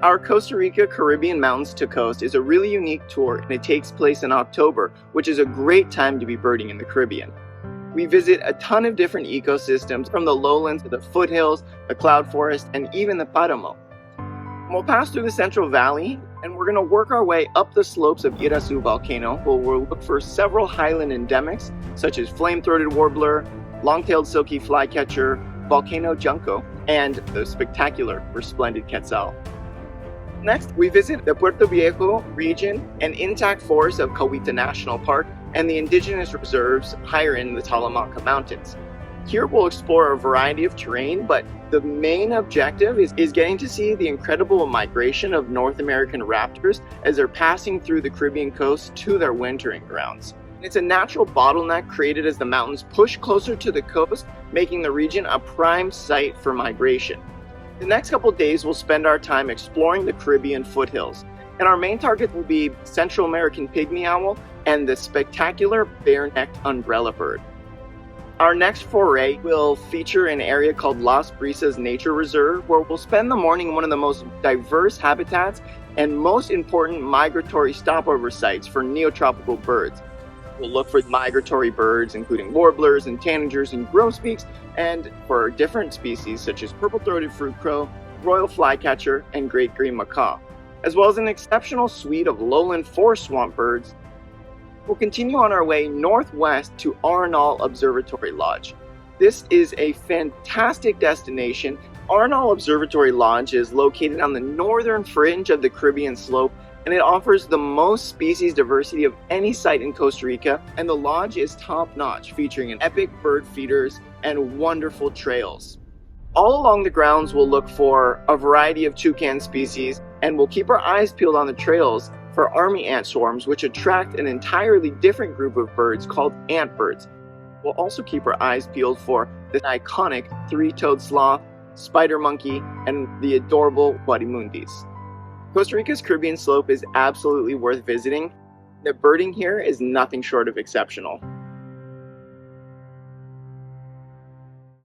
Our Costa Rica Caribbean Mountains to Coast is a really unique tour, and it takes place in October, which is a great time to be birding in the Caribbean. We visit a ton of different ecosystems, from the lowlands to the foothills, the cloud forest, and even the paramo. We'll pass through the Central Valley, and we're going to work our way up the slopes of Irasu volcano, where we'll look for several highland endemics, such as flame-throated warbler, long-tailed silky flycatcher, volcano junco, and the spectacular resplendent quetzal. Next, we visit the Puerto Viejo region and intact forest of Cahuita National Park and the indigenous reserves higher in the Talamanca Mountains. Here we'll explore a variety of terrain, but the main objective is getting to see the incredible migration of North American raptors as they're passing through the Caribbean coast to their wintering grounds. It's a natural bottleneck created as the mountains push closer to the coast, making the region a prime site for migration. The next couple days we'll spend our time exploring the Caribbean foothills, and our main target will be Central American pygmy owl and the spectacular bare-necked umbrella bird. Our next foray will feature an area called Las Brisas Nature Reserve, where we'll spend the morning in one of the most diverse habitats and most important migratory stopover sites for neotropical birds. We'll look for migratory birds, including warblers and tanagers and grosbeaks, and for different species such as purple-throated fruit crow, royal flycatcher, and great green macaw, as well as an exceptional suite of lowland forest swamp birds. We'll continue on our way northwest to Arenal Observatory Lodge. This is a fantastic destination. Arenal Observatory Lodge is located on the northern fringe of the Caribbean slope, and it offers the most species diversity of any site in Costa Rica, and the lodge is top-notch, featuring an epic bird feeders and wonderful trails. All along the grounds we'll look for a variety of toucan species, and we'll keep our eyes peeled on the trails for army ant swarms, which attract an entirely different group of birds called antbirds. We'll also keep our eyes peeled for the iconic three-toed sloth, spider monkey, and the adorable guarimundis. Costa Rica's Caribbean slope is absolutely worth visiting. The birding here is nothing short of exceptional.